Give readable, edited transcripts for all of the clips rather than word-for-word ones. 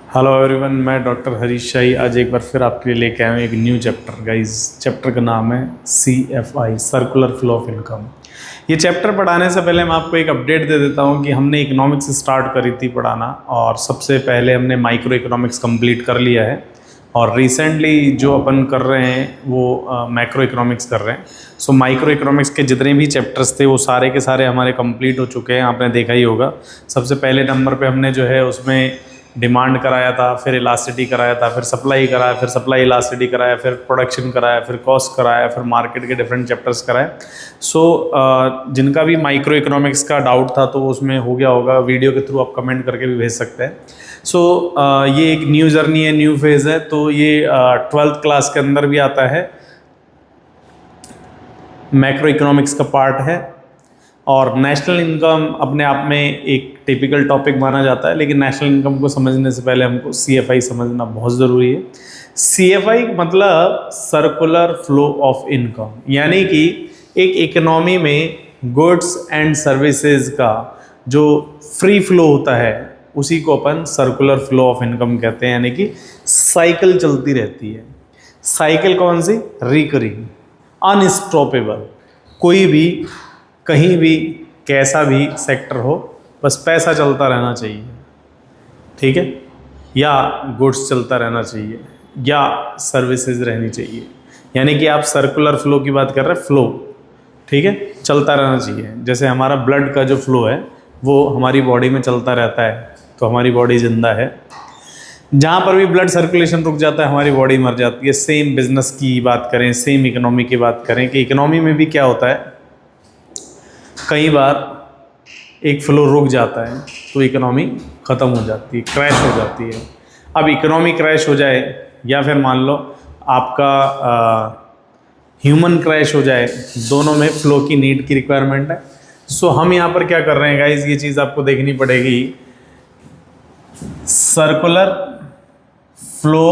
Hello everyone, मैं doctor Harish शाही आज एक बार फिर आपके लिए लेके आया हूँ एक न्यू चैप्टर। गाइस, चैप्टर का नाम है CFI, circular flow of income. ये चैप्टर पढ़ाने से पहले मैं आपको एक अपडेट दे देता हूँ कि हमने इकोनॉमिक्स स्टार्ट करी थी पढ़ाना, और सबसे पहले हमने माइक्रो इकोनॉमिक्स कंप्लीट कर लिया है, और रिसेंटली जो अपन कर रहे हैं वो मैक्रो इकोनॉमिक्स कर रहे हैं। सो माइक्रो इकोनॉमिक्स के जितने भी चैप्टर्स थे वो सारे के सारे हमारे कंप्लीट हो चुके हैं, आपने देखा ही होगा। सबसे पहले नंबर पे हमने जो है उसमें डिमांड कराया था, फिर इलास्टिसिटी कराया था, फिर सप्लाई कराया, फिर सप्लाई इलास्टिसिटी कराया, फिर प्रोडक्शन कराया, फिर कॉस्ट कराया, फिर मार्केट के डिफरेंट चैप्टर्स कराए। सो जिनका भी माइक्रो इकोनॉमिक्स का डाउट था तो उसमें हो गया होगा, वीडियो के थ्रू आप कमेंट करके भी भेज सकते हैं। सो ये एक न्यू जर्नी है, न्यू फेज़ है, तो ये 12th क्लास के अंदर भी आता है, मैक्रो इकोनॉमिक्स का पार्ट है। और नेशनल इनकम अपने आप में एक टिपिकल टॉपिक माना जाता है, लेकिन नेशनल इनकम को समझने से पहले हमको CFI समझना बहुत ज़रूरी है। CFI मतलब सर्कुलर फ्लो ऑफ इनकम, यानी कि एक इकोनॉमी में गुड्स एंड सर्विसेज का जो फ्री फ्लो होता है उसी को अपन सर्कुलर फ्लो ऑफ इनकम कहते हैं, यानी कि साइकिल चलती रहती है। साइकिल कौन सी? Recurring, unstoppable. कोई भी कहीं भी कैसा भी सेक्टर हो, बस पैसा चलता रहना चाहिए, ठीक है, या गुड्स चलता रहना चाहिए, या सर्विसेज रहनी चाहिए। यानी कि आप सर्कुलर फ्लो की बात कर रहे हैं, फ्लो, ठीक है, चलता रहना चाहिए। जैसे हमारा ब्लड का जो फ्लो है वो हमारी बॉडी में चलता रहता है, तो हमारी बॉडी जिंदा है। जहाँ पर भी ब्लड सर्कुलेशन रुक जाता है हमारी बॉडी मर जाती है। सेम बिजनेस की बात करें, सेम इकोनॉमी की बात करें कि इकोनॉमी में भी क्या होता है, कई बार एक फ्लो रुक जाता है तो इकोनॉमी ख़त्म हो जाती है, क्रैश हो जाती है। अब इकोनॉमी क्रैश हो जाए या फिर मान लो आपका ह्यूमन क्रैश हो जाए, दोनों में फ्लो की नीड की रिक्वायरमेंट है। सो हम यहाँ पर क्या कर रहे हैं गाइज, ये चीज़ आपको देखनी पड़ेगी। सर्कुलर फ्लो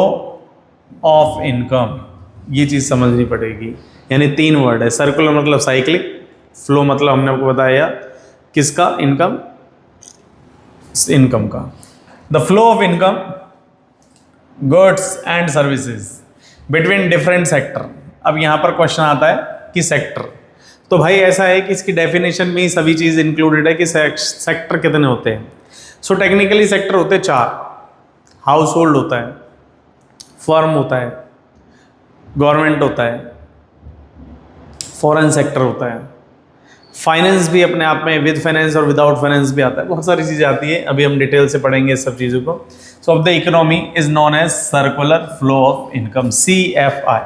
ऑफ इनकम, ये चीज़ समझनी पड़ेगी। यानी 3 वर्ड है। सर्कुलर मतलब साइक्लिक, फ्लो मतलब हमने आपको बताया किसका? इनकम, इनकम का। The flow of income, goods and services between different sector. अब यहाँ पर क्वेश्चन आता है कि सेक्टर, तो भाई ऐसा है कि इसकी डेफिनेशन में ही सभी चीज़ इंक्लूडेड है कि सेक्टर कितने होते हैं। सो टेक्निकली सेक्टर होते हैं 4। हाउस होल्ड होता है, फर्म होता है, गवर्नमेंट होता है, फॉरेन सेक्टर होता है, फाइनेंस भी अपने आप में, विद फाइनेंस और विदाउट फाइनेंस भी आता है, बहुत सारी चीज़ें आती है। अभी हम डिटेल से पढ़ेंगे इस सब चीज़ों को। So of the economy is known as circular flow of income, CFI।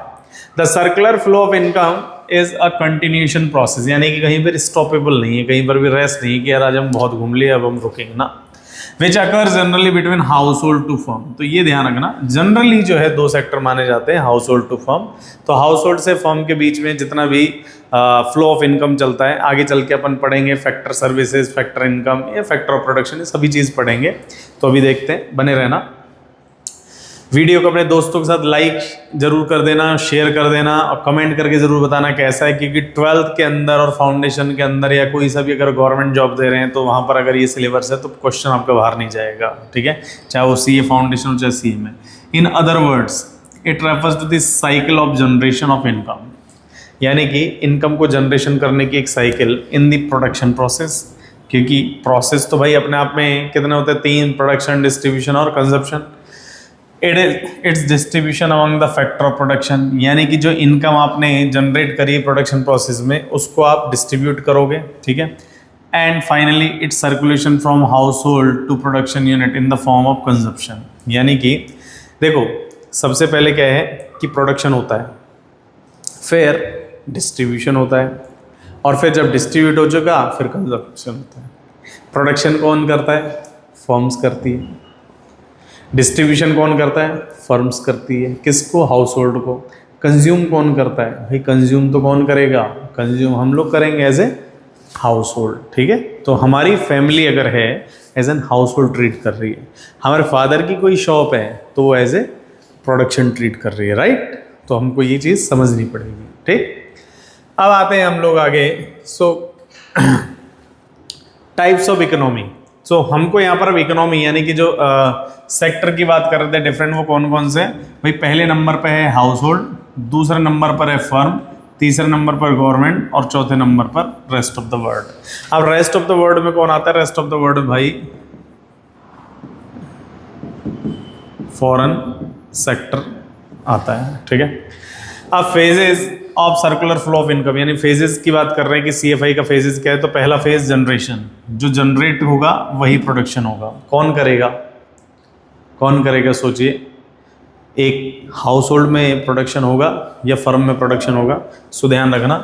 The circular flow of income is a continuation process, यानी कि कहीं पर स्टॉपेबल नहीं है, कहीं पर भी रेस्ट नहीं है कि यार आज हम बहुत घूम लिए अब हम रुकेंगे ना। Which occurs generally between house hold to firm. तो ये ध्यान रखना, जनरली जो है 2 सेक्टर माने जाते हैं, हाउस होल्ड टू फर्म। तो हाउस होल्ड से फर्म के बीच में जितना भी फ्लो ऑफ इनकम चलता है, आगे चल के अपन पढ़ेंगे फैक्टर सर्विसेज, फैक्टर इनकम या फैक्टर ऑफ प्रोडक्शन, ये सभी चीज़ पढ़ेंगे। तो अभी देखते हैं, बने रहना। वीडियो को अपने दोस्तों के साथ लाइक जरूर कर देना, शेयर कर देना, और कमेंट करके ज़रूर बताना कैसा है, क्योंकि 12th के अंदर और फाउंडेशन के अंदर या कोई सा भी अगर गवर्नमेंट जॉब दे रहे हैं तो वहाँ पर अगर ये सिलेबस है तो क्वेश्चन आपका बाहर नहीं जाएगा, ठीक है, चाहे वो CA फाउंडेशन हो चाहे CA में। In other words it refers to this cycle of generation of income, यानी कि इनकम को जनरेशन करने की एक cycle in the production process. क्योंकि प्रोसेस तो भाई अपने आप में कितने होते हैं? 3, प्रोडक्शन, डिस्ट्रीब्यूशन और consumption. It's distribution among the factor of production, यानी कि जो इनकम आपने जनरेट करी प्रोडक्शन प्रोसेस में उसको आप डिस्ट्रीब्यूट करोगे, ठीक है। And finally it's circulation from house hold to production unit in the form of consumption. यानी कि देखो, सबसे पहले क्या है कि प्रोडक्शन होता है, फिर डिस्ट्रीब्यूशन होता है, और फिर जब डिस्ट्रीब्यूट हो चुका फिर कंजप्शन होता है। प्रोडक्शन कौन करता है? फर्म्स करती है। डिस्ट्रीब्यूशन कौन करता है? फर्म्स करती है। किसको? हाउस होल्ड को। कंज्यूम कौन करता है? भाई कंज्यूम तो कौन करेगा? कंज्यूम हम लोग करेंगे एज ए हाउस होल्ड, ठीक है। तो हमारी फैमिली अगर है as an household treat कर रही है, हमारे फादर की कोई शॉप है तो वो एज ए प्रोडक्शन ट्रीट कर रही है, राइट। तो हमको ये चीज़ समझनी पड़ेगी, ठीक। अब आते हैं हम लोग आगे। So types of economy. So हमको यहाँ पर अब इकोनॉमी यानी कि जो सेक्टर की बात कर रहे थे डिफरेंट, वो कौन कौन से भाई? पहले नंबर पे है हाउस होल्ड, दूसरे नंबर पर है फर्म, तीसरे नंबर पर गवर्नमेंट और चौथे नंबर पर रेस्ट ऑफ द वर्ल्ड। अब रेस्ट ऑफ द वर्ल्ड में कौन आता है? रेस्ट ऑफ द वर्ल्ड भाई फॉरेन सेक्टर आता है, ठीक है। अब phases of circular flow of income, यानी फेजेस की बात कर रहे हैं कि सीएफआई का फेजेस क्या है। तो पहला फेज जनरेशन, जो जनरेट होगा वही प्रोडक्शन होगा। कौन करेगा? कौन करेगा? सोचिए, एक हाउस होल्ड में प्रोडक्शन होगा या फर्म में प्रोडक्शन होगा? सो ध्यान रखना,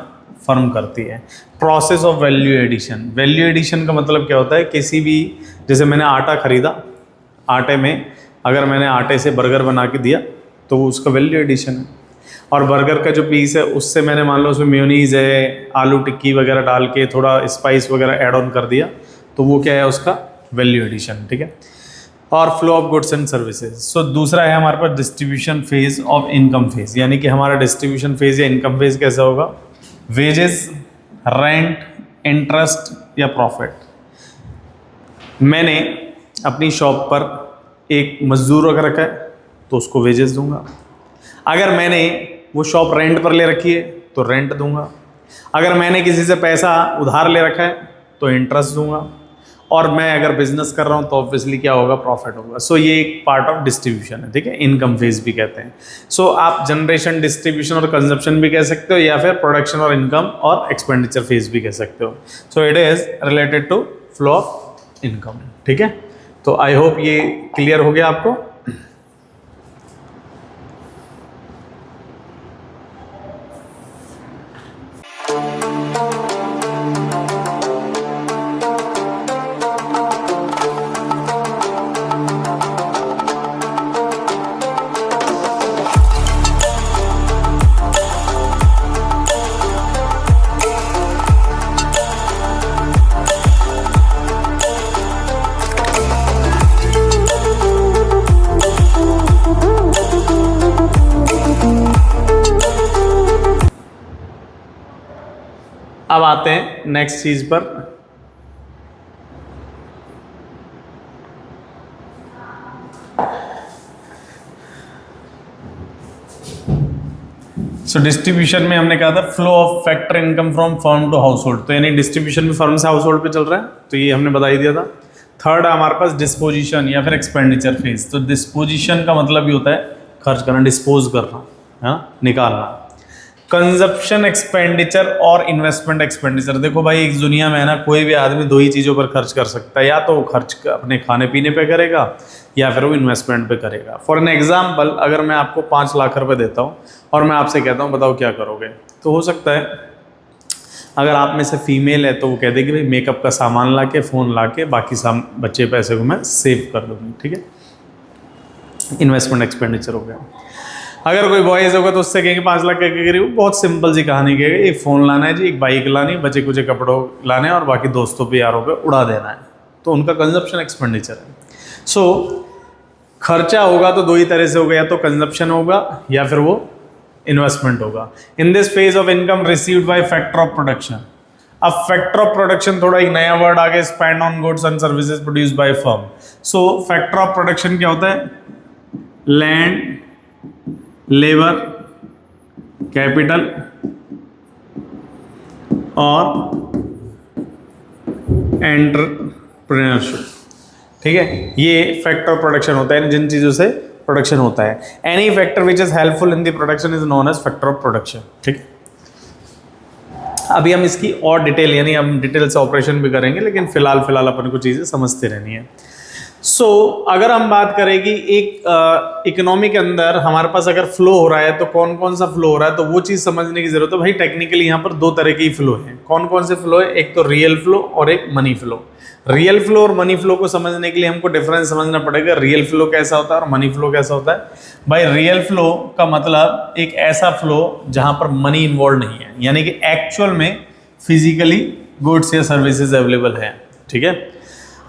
फर्म करती है। Process of value addition, value addition का मतलब क्या होता है? किसी भी, जैसे मैंने आटा खरीदा, आटे में अगर मैंने आटे से बर्गर बना के दिया तो वो उसका वैल्यू एडिशन है। और बर्गर का जो पीस है उससे मैंने मान लो उसमें मेयोनीज है, आलू टिक्की वगैरह डाल के थोड़ा स्पाइस वगैरह ऐड ऑन कर दिया, तो वो क्या है? उसका वैल्यू एडिशन, ठीक है। और flow of goods and services. So दूसरा है हमारे पास distribution phase of income phase, यानी कि हमारा डिस्ट्रीब्यूशन फेज या इनकम फेज कैसा होगा? वेजेस, रेंट, इंटरेस्ट या प्रॉफिट। मैंने अपनी शॉप पर एक मजदूर अगर रखा है तो उसको वेजेस दूंगा। अगर मैंने वो शॉप रेंट पर ले रखी है तो रेंट दूंगा। अगर मैंने किसी से पैसा उधार ले रखा है तो इंटरेस्ट दूंगा। और मैं अगर बिजनेस कर रहा हूँ तो ऑब्वियसली क्या होगा? प्रॉफिट होगा। सो ये एक पार्ट ऑफ डिस्ट्रीब्यूशन है, ठीक है। इनकम फेज भी कहते हैं। सो आप जनरेशन, डिस्ट्रीब्यूशन और कंजप्शन भी कह सकते हो, या फिर प्रोडक्शन और इनकम और एक्सपेंडिचर फेज भी कह सकते हो। So it is related to flow of income, ठीक है। तो आई होप ये क्लियर हो गया आपको। अब आते हैं नेक्स्ट चीज पर। सो डिस्ट्रीब्यूशन में हमने कहा था flow of factor income from firm to house hold, तो यानी डिस्ट्रीब्यूशन में फर्म से हाउस होल्ड पे चल रहा है, तो ये हमने बता ही दिया था। थर्ड है हमारे पास डिस्पोजिशन या फिर एक्सपेंडिचर फेज। तो डिस्पोजिशन का मतलब भी होता है खर्च करना, डिस्पोज करना, है निकालना। कंजप्शन एक्सपेंडिचर और इन्वेस्टमेंट एक्सपेंडिचर। देखो भाई, इस दुनिया में है ना, कोई भी आदमी दो ही चीज़ों पर खर्च कर सकता है, या तो वो खर्च अपने खाने पीने पे करेगा या फिर वो इन्वेस्टमेंट पे करेगा। फॉर एन एग्जाम्पल, अगर मैं आपको 5 लाख रुपए देता हूँ और मैं आपसे कहता हूँ बताओ क्या करोगे, तो हो सकता है अगर आप में से फीमेल है तो वो कह देगी भाई मेकअप का सामान ला के, फ़ोन ला के, बाकी बच्चे पैसे को मैं सेव कर दूँगी, ठीक है। इन्वेस्टमेंट एक्सपेंडिचर हो गया। अगर कोई बॉयज़ होगा तो उससे कहेंगे 5 लाख के करीब, बहुत सिंपल सी कहानी कहेगा, एक फ़ोन लाना है जी, एक बाइक लानी, बचे कुछ कपड़ों लाने और बाकी दोस्तों पे यारों पे उड़ा देना है, तो उनका कंजप्शन एक्सपेंडिचर है। सो खर्चा होगा तो दो ही तरह से होगा, या तो कंजप्शन होगा या फिर वो इन्वेस्टमेंट होगा। In this phase of income received by factor of production. अब फैक्टर ऑफ प्रोडक्शन थोड़ा एक नया वर्ड आ गया, spend on goods and services produce by firm. So factor of production क्या होता है? लैंड, लेबर, कैपिटल और एंटरप्रेन्योरशिप, ठीक है। ये फैक्टर ऑफ प्रोडक्शन होता है जिन चीज़ों से प्रोडक्शन होता है। Any factor which is helpful in the production is known age factor of production, ठीक है। अभी हम इसकी और डिटेल, यानी हम डिटेल से ऑपरेशन भी करेंगे, लेकिन फिलहाल अपन को चीज़ें समझते रहनी है। सो अगर हम बात करें कि एक इकोनॉमी के अंदर हमारे पास अगर फ्लो हो रहा है तो कौन कौन सा फ्लो हो रहा है, तो वो चीज़ समझने की जरूरत है। भाई टेक्निकली यहाँ पर 2 तरह के फ्लो हैं। कौन कौन से फ्लो है? एक तो रियल फ्लो और एक मनी फ्लो। रियल फ्लो और मनी फ्लो को समझने के लिए हमको डिफरेंस समझना पड़ेगा। रियल फ्लो कैसा होता है और मनी फ्लो कैसा होता है। भाई रियल फ्लो का मतलब एक ऐसा फ्लो जहाँ पर मनी इन्वॉल्व नहीं है, यानी कि एक्चुअल में फिजिकली गुड्स या सर्विसेज अवेलेबल है, ठीक है।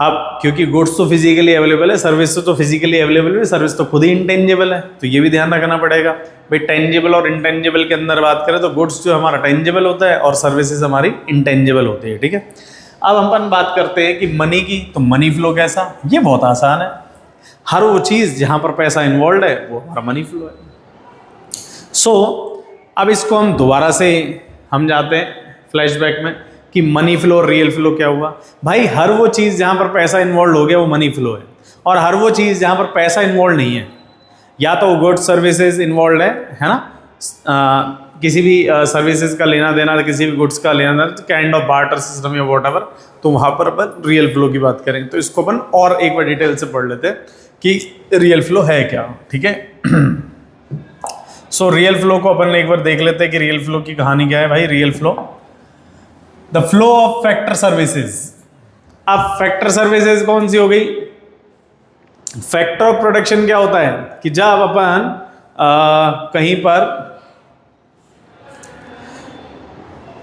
अब क्योंकि गुड्स तो फिजिकली अवेलेबल है, सर्विस तो फिजिकली अवेलेबल है, सर्विस तो खुद ही इंटेंजिबल है, तो ये भी ध्यान रखना पड़ेगा। भाई टेंजिबल और इंटेंजिबल के अंदर बात करें तो गुड्स जो हमारा टेंजिबल होता है और सर्विसेज हमारी इंटेंजिबल होती है, ठीक है। अब हम अपन बात करते हैं कि मनी की, तो मनी फ्लो कैसा, ये बहुत आसान है। हर वो चीज़ जहाँ पर पैसा इन्वॉल्व है वो हमारा मनी फ्लो है। सो अब इसको हम दोबारा से हम जाते हैं फ्लैशबैक में कि मनी फ्लो और रियल फ्लो क्या हुआ। भाई हर वो चीज़ जहाँ पर पैसा इन्वॉल्व हो गया वो मनी फ्लो है, और हर वो चीज़ जहाँ पर पैसा इन्वॉल्व नहीं है, या तो गुड्स सर्विसेज इन्वॉल्व है ना, किसी भी सर्विसेज का लेना देना, किसी भी गुड्स का लेना देना, काइंड ऑफ बार्टर सिस्टम या वॉट एवर, तो वहाँ पर अपन रियल फ्लो की बात करेंगे। तो इसको अपन और एक बार डिटेल से पढ़ लेते हैं कि रियल फ्लो है क्या, ठीक है। सो रियल फ्लो को अपन एक बार देख लेते हैं कि रियल फ्लो की कहानी क्या है। भाई real flow, the flow of factor services. अब फैक्टर सर्विसेज कौन सी हो गई? फैक्टर ऑफ प्रोडक्शन क्या होता है कि जब अपन कहीं पर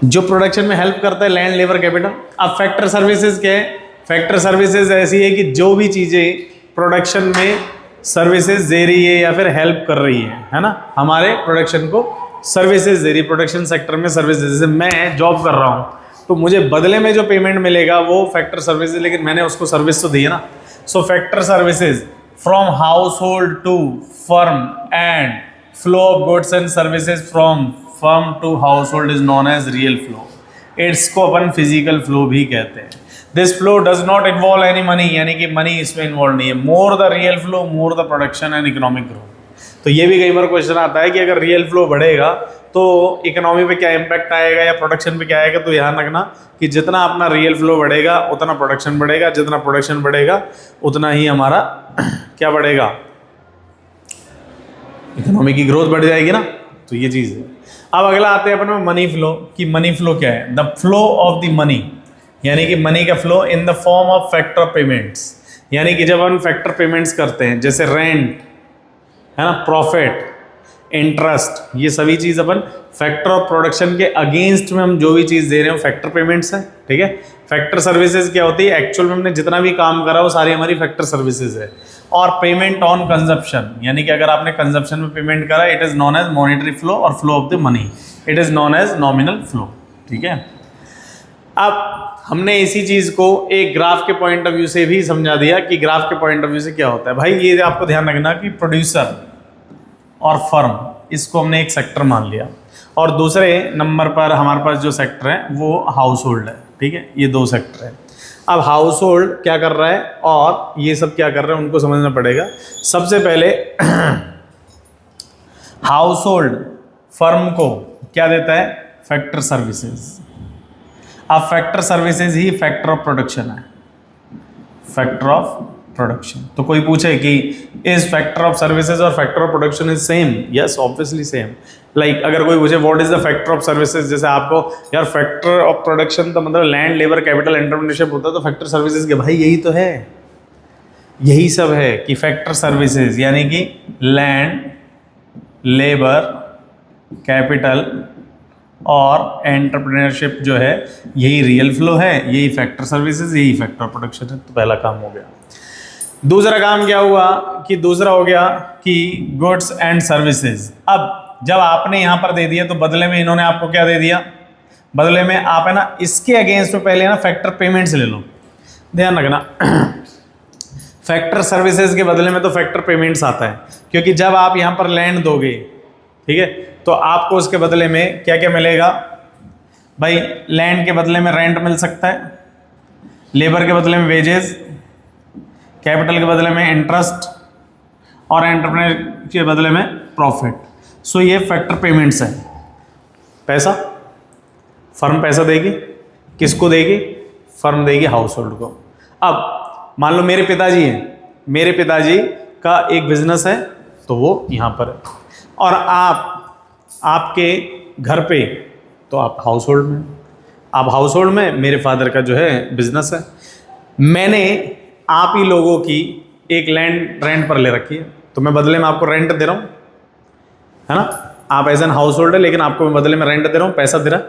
जो प्रोडक्शन में हेल्प करता है, लैंड लेबर कैपिटल। अब फैक्टर सर्विसेज क्या है? फैक्टर सर्विसेज ऐसी है कि जो भी चीजें प्रोडक्शन में सर्विसेज दे रही है या फिर हेल्प कर रही है ना, हमारे प्रोडक्शन को सर्विसेज दे रही है, प्रोडक्शन सेक्टर में सर्विसेज। जैसे मैं जॉब कर रहा हूँ तो मुझे बदले में जो पेमेंट मिलेगा वो फैक्टर सर्विसेज, लेकिन मैंने उसको सर्विस तो दी है ना। So factor services from house hold to firm and flow of goods and services from firm to house hold is known as real flow. इसको अपन फिजिकल फ्लो भी कहते हैं। This flow does not involve any money, यानी कि money इसमें involve नहीं है। More the real flow more the production and economic growth. तो ये भी कई बार क्वेश्चन आता है कि अगर रियल फ्लो बढ़ेगा तो इकोनॉमी पे क्या इम्पैक्ट आएगा या प्रोडक्शन पे क्या आएगा। तो ध्यान रखना कि जितना अपना रियल फ्लो बढ़ेगा उतना प्रोडक्शन बढ़ेगा, जितना प्रोडक्शन बढ़ेगा उतना ही हमारा क्या बढ़ेगा, इकोनॉमी की ग्रोथ बढ़ जाएगी ना। तो ये चीज़ है। अब अगला आते हैं अपन में मनी फ्लो, कि मनी फ्लो क्या है? The flow of the money, यानी कि मनी का flow in the form of factor payments. यानी कि जब हम फैक्टर पेमेंट्स करते हैं, जैसे रेंट है ना, प्रॉफिट, इंटरेस्ट, ये सभी चीज़ अपन फैक्टर ऑफ प्रोडक्शन के अगेंस्ट में हम जो भी चीज़ दे रहे हो फैक्टर पेमेंट्स है, ठीक है। फैक्टर सर्विसेज क्या होती है? एक्चुअल में हमने जितना भी काम करा वो सारी हमारी फैक्टर सर्विसेज है। और पेमेंट ऑन कंजप्शन, यानी कि अगर आपने कंजप्शन में पेमेंट करा, it is known as monetary flow और flow of the money, it is known as nominal flow, ठीक है। अब हमने इसी चीज़ को एक ग्राफ के पॉइंट ऑफ व्यू से भी समझा दिया कि ग्राफ के पॉइंट ऑफ व्यू से क्या होता है। भाई ये आपको ध्यान रखना कि प्रोड्यूसर और फर्म, इसको हमने एक सेक्टर मान लिया, और दूसरे नंबर पर हमारे पास जो सेक्टर है वो हाउस होल्ड है, ठीक है। ये दो सेक्टर है। अब हाउस होल्ड क्या कर रहा है और ये सब क्या कर रहे हैं उनको समझना पड़ेगा। सबसे पहले हाउस होल्ड फर्म को क्या देता है? Factor services. अब फैक्टर सर्विसेज ही फैक्टर ऑफ प्रोडक्शन है, फैक्टर ऑफ प्रोडक्शन। तो कोई पूछे कि इज फैक्टर ऑफ सर्विसेज और factor of production is same? Yes, obviously same. Like अगर कोई पूछे what is the factor of services, जैसे आपको यार फैक्टर ऑफ प्रोडक्शन तो मतलब लैंड लेबर कैपिटल एंटरप्रेन्योरशिप होता है, तो फैक्टर सर्विसेज के भाई यही तो है, यही सब है कि फैक्टर सर्विसेज यानी कि लैंड लेबर कैपिटल और एंटरप्रेन्योरशिप जो है यही रियल फ्लो है, यही फैक्टर सर्विसेज, यही फैक्टर प्रोडक्शन है। तो पहला काम हो गया। दूसरा काम क्या हुआ कि दूसरा हो गया कि गुड्स एंड सर्विसेज। अब जब आपने यहाँ पर दे दिया तो बदले में इन्होंने आपको क्या दे दिया? बदले में आप है ना इसके अगेंस्ट में पहले ना फैक्टर पेमेंट्स ले लो। ध्यान रखना फैक्टर सर्विसेज के बदले में तो फैक्टर पेमेंट्स आता है, क्योंकि जब आप यहाँ पर लैंड दोगे, ठीक है, तो आपको उसके बदले में क्या क्या मिलेगा? भाई लैंड के बदले में रेंट मिल सकता है, लेबर के बदले में वेजेस, कैपिटल के बदले में इंटरेस्ट और एंटरप्रेन्योर के बदले में प्रॉफिट। सो ये फैक्टर पेमेंट्स है। पैसा फर्म पैसा देगी, किसको देगी? फर्म देगी हाउस होल्ड को। अब मान लो मेरे पिताजी हैं, मेरे पिताजी का एक बिजनेस है तो वो यहाँ पर है, और आपके घर पे तो आप हाउस होल्ड में, आप हाउस होल्ड में, मेरे फादर का जो है बिजनेस है। मैंने आप ही लोगों की एक लैंड रेंट पर ले रखी है, तो मैं बदले में आपको रेंट दे रहा हूँ, है ना। आप एज एन हाउस होल्ड है लेकिन आपको मैं बदले में रेंट दे रहा हूँ, पैसा दे रहा,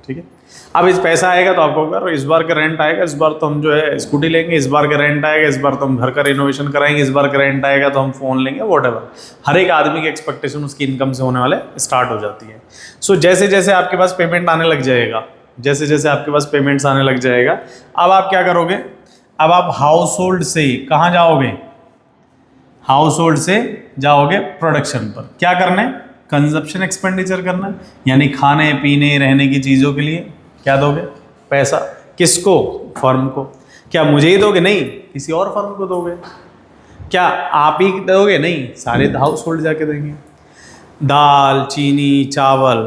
ठीक है। अब इस पैसा आएगा तो आपको करो, इस बार का रेंट आएगा, इस बार तो हम जो है स्कूटी लेंगे, इस बार का रेंट आएगा, इस बार तो हम घर का रिनोवेशन कराएंगे, इस बार का रेंट आएगा तो हम फ़ोन लेंगे, वॉटेवर। हर एक आदमी की एक्सपेक्टेशन उसकी इनकम से होने वाले स्टार्ट हो जाती है। सो जैसे जैसे आपके पास पेमेंट आने लग जाएगा, जैसे जैसे आपके पास पेमेंट्स आने लग जाएगा। अब आप क्या करोगे, अब आप हाउस होल्ड से कहाँ जाओगे, हाउस होल्ड से जाओगे प्रोडक्शन पर। क्या करना है, कंजप्शन एक्सपेंडिचर करना है, यानी खाने पीने रहने की चीज़ों के लिए क्या दोगे, पैसा। किसको, फर्म को। क्या मुझे ही दोगे, नहीं, किसी और फर्म को दोगे। क्या आप ही दोगे, नहीं, सारे हाउस होल्ड जाके देंगे। दाल चीनी चावल,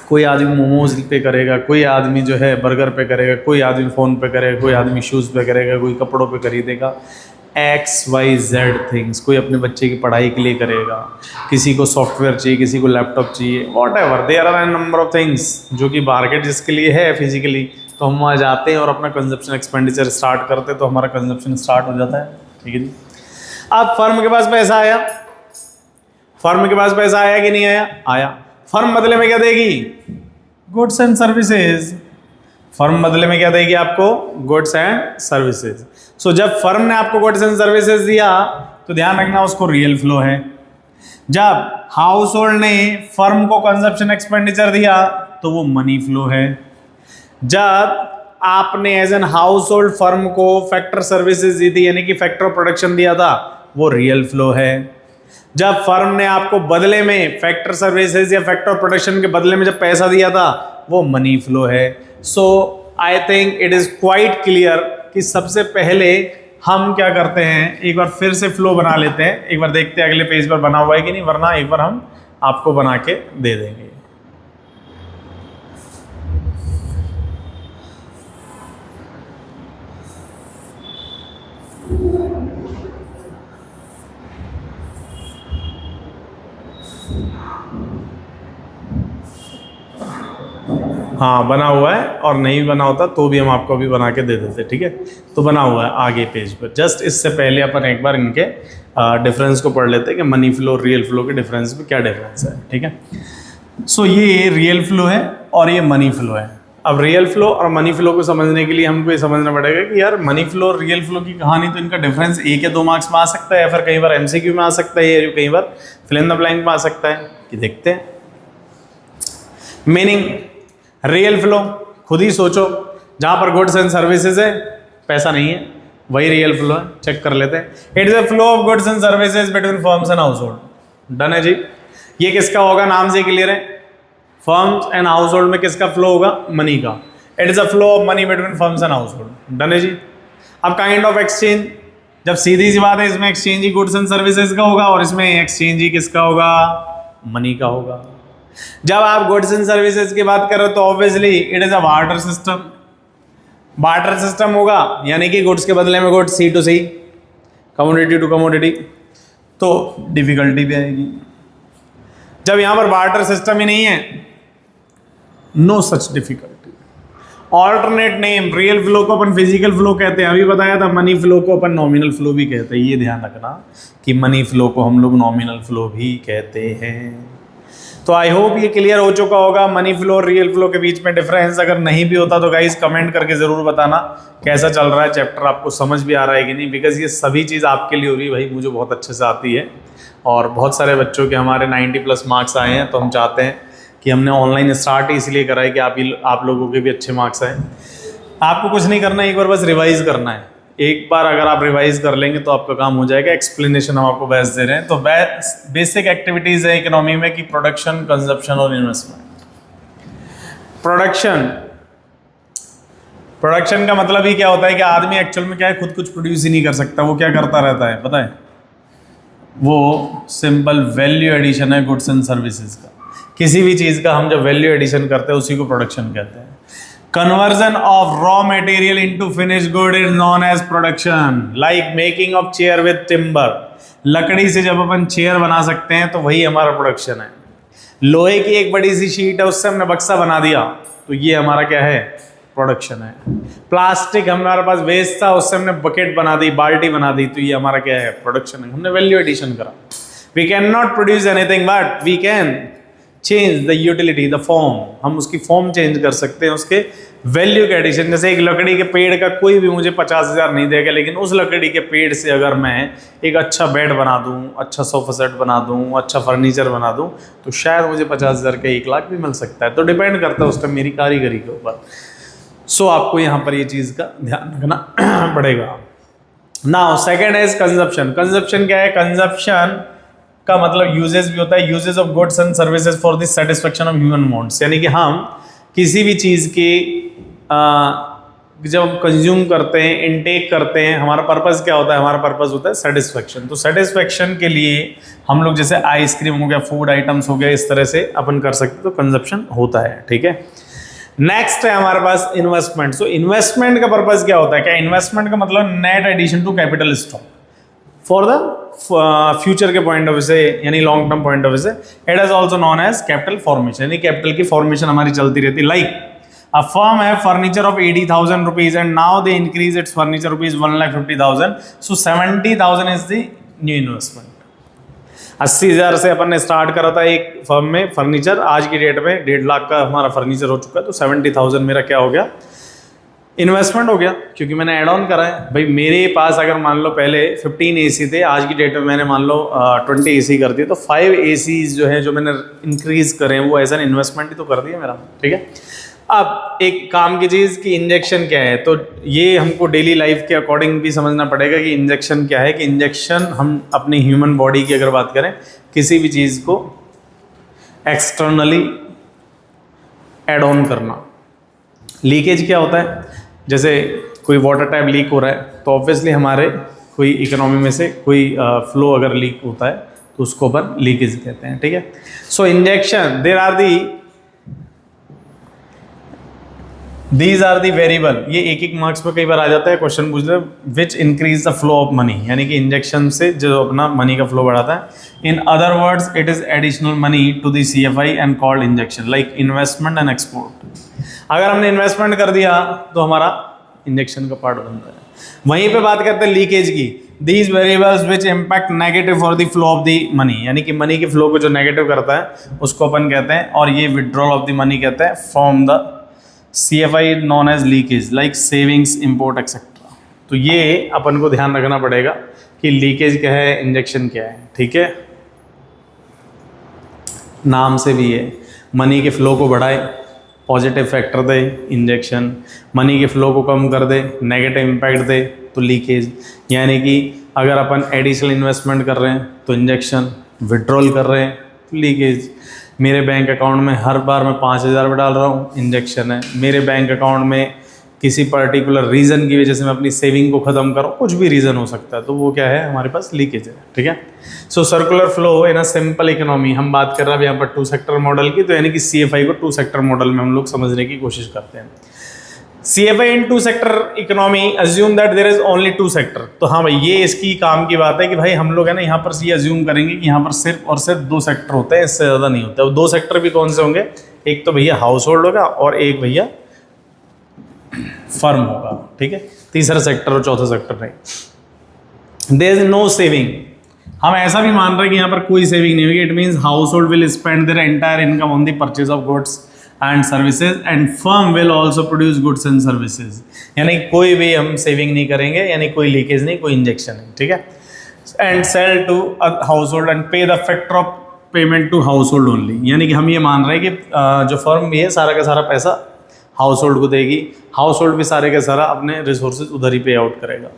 कोई आदमी मोमोज पे करेगा, कोई आदमी जो है बर्गर पे करेगा, कोई आदमी फ़ोन पे करेगा, कोई आदमी शूज़ पे करेगा, कोई कपड़ों पे खरीदेगा, XYZ थिंग्स। कोई अपने बच्चे की पढ़ाई के लिए करेगा, किसी को सॉफ्टवेयर चाहिए, किसी को लैपटॉप चाहिए, whatever there are an number of things जो कि मार्केट जिसके लिए है फिजिकली, तो हम वहाँ जाते हैं और अपना कंजप्शन एक्सपेंडिचर स्टार्ट करते हैं, तो हमारा कंजप्शन स्टार्ट हो जाता है। ठीक है जी। अब फर्म के पास पैसा आया, फर्म के पास पैसा आया कि नहीं आया, आया। फर्म बदले में क्या देगी, गुड्स एंड सर्विसेज। फर्म बदले में क्या देगी आपको, गुड्स एंड सर्विसेज। सो जब फर्म ने आपको गुड्स एंड सर्विसेज दिया तो ध्यान रखना उसको रियल फ्लो है। जब हाउस होल्ड ने फर्म को कंजप्शन एक्सपेंडिचर दिया तो वो मनी फ्लो है। जब आपने as an household firm को फैक्टर सर्विसेज दी थी, यानी कि फैक्टर प्रोडक्शन दिया था, वो रियल फ्लो है। जब फर्म ने आपको बदले में फैक्टर सर्विसेज या फैक्टर प्रोडक्शन के बदले में जब पैसा दिया था, वो मनी फ्लो है। So I think it is quite clear कि सबसे पहले हम क्या करते हैं, एक बार फिर से फ्लो बना लेते हैं, एक बार देखते हैं अगले पेज पर बना हुआ है कि नहीं, वरना एक बार हम आपको बना के दे देंगे। हाँ बना हुआ है, और नहीं बना होता तो भी हम आपको अभी बना के दे देते। ठीक है, तो बना हुआ है आगे पेज पर। जस्ट इससे पहले अपन एक बार इनके डिफरेंस को पढ़ लेते हैं कि मनी फ्लो रियल फ्लो के डिफरेंस में क्या डिफरेंस है। ठीक है, सो ये रियल फ्लो है और ये मनी फ्लो है। अब रियल फ्लो और मनी फ्लो को समझने के लिए हमको ये समझना पड़ेगा कि यार मनी फ्लो और रियल फ्लो की कहानी, तो इनका डिफरेंस 1 या 2 मार्क्स में आ सकता है, या फिर कई बार MCQ में आ सकता है, या कई बार फिल इन द ब्लैंक में आ सकता है। कि देखते हैं मीनिंग। रियल फ्लो खुद ही सोचो, जहां पर गुड्स एंड सर्विसेज है पैसा नहीं है, वही रियल फ्लो है। चेक कर लेते हैं। It is a flow of goods and services between firms and house hold. Done है जी। ये किसका होगा, नाम से क्लियर है, फर्म्स एंड हाउस होल्ड में किसका फ्लो होगा, मनी का। It is a flow of money between firms and house hold. Done है जी। अब काइंड ऑफ एक्सचेंज, जब सीधी सी बात है, इसमें exchange he goods and services का होगा और इसमें एक्सचेंज ही किसका होगा, मनी का होगा। जब आप गुड्स एंड सर्विसेज की बात कर रहे हो तो obviously it is a barter system. Barter system होगा, यानी कि गुड्स के बदले में goods, C to C, commodity to commodity, तो डिफिकल्टी भी आएगी। जब यहां पर बार्टर सिस्टम ही नहीं है, no such difficulty. Alternate name, real flow को अपन फिजिकल फ्लो कहते हैं, अभी बताया था। मनी फ्लो को अपन नॉमिनल फ्लो भी कहते हैं। ये ध्यान रखना कि मनी फ्लो को हम लोग नॉमिनल फ्लो भी कहते हैं। तो आई होप ये क्लियर हो चुका होगा मनी फ्लो और रियल फ्लो के बीच में डिफरेंस। अगर नहीं भी होता तो गाइस कमेंट करके ज़रूर बताना कैसा चल रहा है चैप्टर, आपको समझ भी आ रहा है कि नहीं। बिकॉज ये सभी चीज़ आपके लिए हो रही है भाई, मुझे बहुत अच्छे से आती है, और बहुत सारे बच्चों के हमारे 90+ मार्क्स आए हैं। तो हम चाहते हैं कि हमने ऑनलाइन स्टार्ट ही इसलिए करा है कि आप लोगों के भी अच्छे मार्क्स आए। आपको कुछ नहीं करना है, एक बार बस रिवाइज़ करना है। एक बार अगर आप रिवाइज कर लेंगे तो आपका काम हो जाएगा। एक्सप्लेनेशन हम आपको बेस्ट दे रहे हैं। तो बेसिक एक्टिविटीज है इकोनॉमी में कि प्रोडक्शन, कंजप्शन और इन्वेस्टमेंट। प्रोडक्शन का मतलब ही क्या होता है कि आदमी एक्चुअल में क्या है, खुद कुछ प्रोड्यूस ही नहीं कर सकता। वो क्या करता रहता है पता है, वो सिंपल वैल्यू एडिशन है गुड्स एंड सर्विसेज का। किसी भी चीज़ का हम जब वैल्यू एडिशन करते हैं उसी को प्रोडक्शन कहते हैं। Conversion of raw material into finished good is known as production. Like making of chair with timber. लकड़ी से जब अपन चेयर बना सकते हैं तो वही हमारा प्रोडक्शन है। लोहे की एक बड़ी सी शीट है, उससे हमने बक्सा बना दिया, तो ये हमारा क्या है, प्रोडक्शन है। प्लास्टिक हमारे पास वेस्ट था, उससे हमने बकेट बना दी, बाल्टी बना दी, तो ये हमारा क्या है, प्रोडक्शन है। हमने वैल्यू एडिशन करा। We can not produce anything but we can change the utility, the form, हम उसकी फॉर्म चेंज कर सकते हैं, उसके वैल्यू के एडिशन। जैसे एक लकड़ी के पेड़ का कोई भी मुझे 50,000 नहीं देगा, लेकिन उस लकड़ी के पेड़ से अगर मैं एक अच्छा बेड बना दूं, अच्छा सोफा सेट बना दूं, अच्छा फर्नीचर बना दूं, तो शायद मुझे 50,000 का 1 लाख भी मिल सकता है। तो डिपेंड करता है उसका मेरी कारीगरी के ऊपर। सो आपको यहाँ पर ये चीज़ का ध्यान रखना पड़ेगा। Now second is consumption. Consumption क्या है? कंजप्शन का मतलब यूजेस भी होता है, uses of goods and services for the satisfaction of human wants. यानी कि हम किसी भी चीज़ की जब हम कंज्यूम करते हैं, इनटेक करते हैं, हमारा पर्पस क्या होता है? हमारा पर्पस होता है सेटिस्फेक्शन। तो सेटिस्फेक्शन के लिए हम लोग जैसे आइसक्रीम हो गया, फूड आइटम्स हो गया, इस तरह से अपन कर सकते, तो कंजप्शन होता है। ठीक है, नेक्स्ट है हमारे पास इन्वेस्टमेंट। सो इन्वेस्टमेंट का पर्पस क्या होता है? क्या इन्वेस्टमेंट का मतलब net addition to capital stock for the future के पॉइंट ऑफ व्यू से, यानी long term point of view से। It is also known as capital formation, यानी कैपिटल की फॉर्मेशन हमारी चलती रहती है। लाइक अ फर्म है furniture of 80,000 rupees and now they increase its furniture rupees 1,50,000, so 70,000 is the new investment. 80,000 से अपन ने स्टार्ट करा था एक फर्म में फर्नीचर, आज की डेट में 1.5 लाख का हमारा फर्नीचर हो चुका है, तो 70,000 मेरा क्या हो गया? इन्वेस्टमेंट हो गया, क्योंकि मैंने ऐड ऑन करा है। भाई मेरे पास अगर मान लो पहले 15 एसी थे, आज की डेट में मैंने मान लो 20 एसी कर दिए, तो 5 एसी जो है जो मैंने इंक्रीज करे हैं, वो एज एन इन्वेस्टमेंट ही तो कर दिया मेरा। ठीक है, अब एक काम की चीज़ कि इंजेक्शन क्या है, तो ये हमको डेली लाइफ के अकॉर्डिंग भी समझना पड़ेगा कि इंजेक्शन क्या है। कि इंजेक्शन हम अपनी ह्यूमन बॉडी की अगर बात करें, किसी भी चीज़ को एक्सटर्नली ऐड ऑन करना। लीकेज क्या होता है? जैसे कोई वाटर टैप लीक हो रहा है, तो ऑब्वियसली हमारे कोई इकोनॉमी में से कोई फ्लो अगर लीक होता है, तो उसको अपन लीकेज कहते हैं। ठीक है, so injection, there are these are the variable. ये एक मार्क्स पे कई बार आ जाता है, क्वेश्चन पूछ रहे which increase the flow of money, यानी कि इंजेक्शन से जो अपना मनी का फ्लो बढ़ाता है। In other words it is additional money to the CFI and called injection, like investment and export. अगर हमने इन्वेस्टमेंट कर दिया तो हमारा इंजेक्शन का पार्ट बनता है। वहीं पे बात करते हैं लीकेज की। These variables which impact negative for the flow of the money, यानी कि मनी के फ्लो को जो नेगेटिव करता है उसको अपन कहते हैं, और ये विड्रॉल ऑफ द मनी कहते हैं from the CFI known as leakage, like savings, import etcetera. तो ये अपन को ध्यान रखना पड़ेगा कि लीकेज क्या है, इंजेक्शन क्या है। ठीक है, नाम से भी है, मनी के फ्लो को बढ़ाए, पॉजिटिव फैक्टर दे इंजेक्शन, मनी के फ्लो को कम कर दे, नेगेटिव इम्पैक्ट दे तो लीकेज। यानी कि अगर अपन एडिशनल इन्वेस्टमेंट कर रहे हैं तो इंजेक्शन, विड्रॉल कर रहे हैं तो लीकेज। मेरे बैंक अकाउंट में हर बार मैं 5,000 रुपये डाल रहा हूँ, इंजेक्शन है। मेरे बैंक अकाउंट में किसी पर्टिकुलर रीज़न की वजह से मैं अपनी सेविंग को ख़त्म करूँ, कुछ भी रीज़न हो सकता है, तो वो क्या है, हमारे पास लीकेज है। ठीक है, so circular flow in a simple economy, हम बात कर रहे हैं यहाँ पर 2 सेक्टर मॉडल की, तो यानी कि CFI को 2 सेक्टर मॉडल में हम लोग समझने की कोशिश करते हैं। CFI in 2 sector economy assume that there is only 2 sector. तो हाँ भाई, ये इसकी काम की बात है कि भाई हम लोग है ना यहाँ पर ये अज्यूम करेंगे कि यहाँ पर सिर्फ और सिर्फ 2 सेक्टर होते हैं, इससे ज़्यादा नहीं होता है। वो 2 सेक्टर भी कौन से होंगे? एक तो भैया हाउस होल्ड होगा और एक भैया फर्म होगा। ठीक है, तीसरा सेक्टर और चौथा सेक्टर नहीं। देयर इज नो सेविंग, हम ऐसा भी मान रहे हैं कि यहाँ पर कोई सेविंग नहीं होगी। It means house hold will spend their entire income on the purchase of goods and services and firm will also produce goods and services. यानी कोई भी हम सेविंग नहीं करेंगे, यानी कोई लीकेज नहीं, कोई इंजेक्शन नहीं। ठीक है, and sell to house hold and pay the factor of payment to house hold only. यानी कि हम ये मान रहे हैं कि जो फर्म भी है सारा का सारा पैसा हाउस होल्ड को देगी, हाउस होल्ड भी सारे का सारा अपने रिसोर्सेज उधर ही पे आउट करेगा।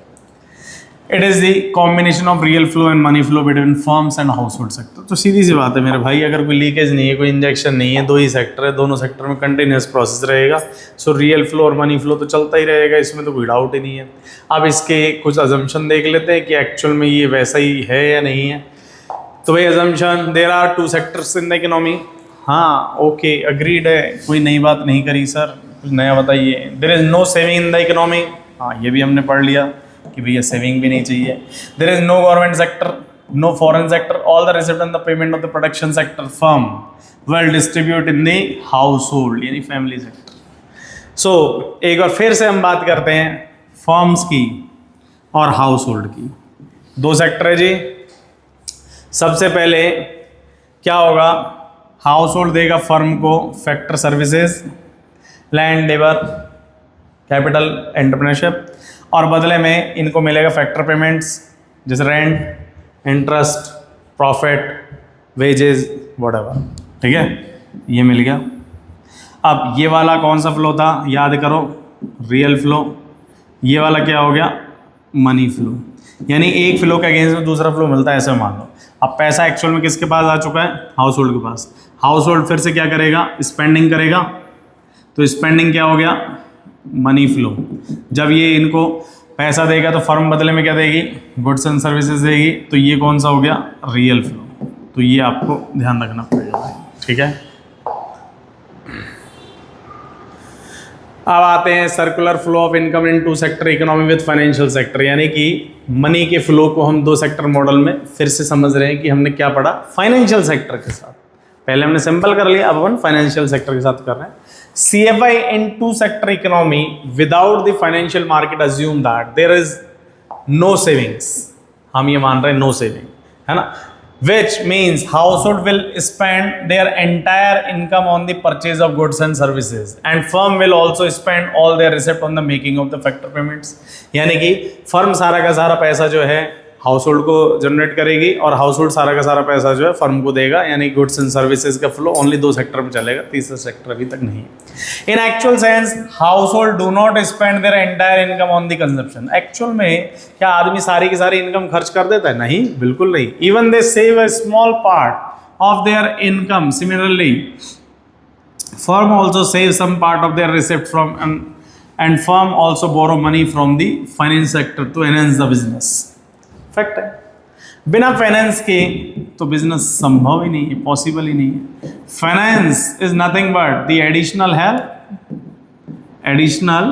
It is the combination of real flow and money flow between firms and house hold sector. तो सीधी सी बात है मेरे भाई, अगर कोई लीकेज नहीं है, कोई इंजेक्शन नहीं है, 2 ही सेक्टर है, दोनों सेक्टर में कंटिन्यूस प्रोसेस रहेगा। सो रियल फ्लो और मनी फ्लो तो चलता ही रहेगा, इसमें तो कोई डाउट ही नहीं है। अब इसके कुछ अजम्पशन देख लेते हैं कि एक्चुअल में ये वैसा ही है या नहीं है। तो भाई assumption, there are 2 sectors in the economy. हाँ ओके, अग्रीड है, कोई नई बात नहीं करी सर, कुछ नया बताइए। There is no saving in the economy, हाँ ये भी हमने पढ़ लिया कि भैया सेविंग भी नहीं चाहिए। There is no government sector, no foreign sector, all the receipt and the payment of the production sector firm will distribute in the household, यानी फैमिली सेक्टर। सो एक बार फिर से हम बात करते हैं फर्म्स की और हाउस होल्ड की। 2 सेक्टर है जी। सबसे पहले क्या होगा, हाउस होल्ड देगा फर्म को factor services, land, labour, capital, entrepreneurship, और बदले में इनको मिलेगा फैक्टर पेमेंट्स जैसे rent, interest, profit, wages, whatever. ठीक है, ये मिल गया। अब ये वाला कौन सा फ्लो था, याद करो, रियल फ्लो। ये वाला क्या हो गया, मनी फ्लो, यानी एक फ्लो के अगेंस्ट में दूसरा फ्लो मिलता है, ऐसे मान लो। अब पैसा एक्चुअल में किसके पास आ चुका है, हाउस होल्ड के पास। हाउस होल्ड फिर से क्या करेगा, स्पेंडिंग करेगा, तो स्पेंडिंग क्या हो गया, मनी फ्लो। जब ये इनको पैसा देगा तो फर्म बदले में क्या देगी, गुड्स एंड सर्विसेज देगी, तो ये कौन सा हो गया, रियल फ्लो। तो ये आपको ध्यान रखना पड़ेगा भाई, ठीक है। अब आते हैं circular flow of income in two sector economy with financial sector, यानी कि मनी के फ्लो को हम दो सेक्टर मॉडल में फिर से समझ रहे हैं कि हमने क्या पढ़ा, फाइनेंशियल सेक्टर के साथ। पहले हमने सिंपल कर लिया, अब अपन फाइनेंशियल सेक्टर के साथ कर रहे हैं। CFI in two sector economy without the financial market assume that there is no savings, हम ये मान रहे हैं no saving, है ना, which means household will spend their entire income on the purchase of goods and services and firm will also spend all their receipt on the making of the factor payments, यानी कि firm सारा का सारा पैसा जो है house hold को generate करेगी और हाउस होल्ड सारा का सारा पैसा जो है फर्म को देगा, यानी गुड्स एंड सर्विसेज का फ्लो ओनली दो सेक्टर में चलेगा, तीसरा सेक्टर अभी तक नहीं है। इन actual sense house hold do not spend their entire income on the consumption. Actual में क्या आदमी सारी की सारी इनकम खर्च कर देता है, नहीं, बिल्कुल नहीं। Even they save a small part of their income. Similarly firm also save some part of their receipt from and firm also borrow money from the finance sector to enhance the business. Fact है, बिना finance के तो business संभव ही नहीं है, possible ही नहीं है। Finance is nothing but the additional help, additional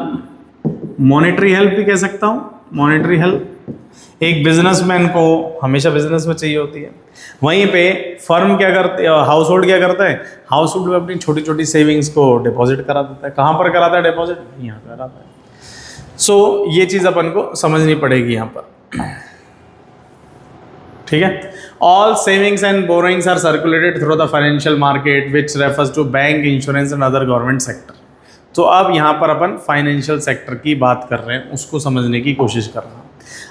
monetary help भी कह सकता हूं, मॉनेटरी हेल्प एक बिजनेसमैन को हमेशा बिजनेस में चाहिए होती है। वहीं पे फर्म क्या करते, हाउस होल्ड क्या करता है, हाउस होल्ड अपनी छोटी छोटी सेविंग्स को डिपॉजिट करा देता है। कहाँ पर कराता है डिपॉजिट, यहाँ कराता है। सो ये चीज़ अपन को समझनी पड़ेगी यहाँ पर, ठीक है। All savings and borrowings are circulated through the financial market which refers to bank, insurance and other government sector. तो अब यहाँ पर अपन फाइनेंशियल सेक्टर की बात कर रहे हैं, उसको समझने की कोशिश कर रहे हैं।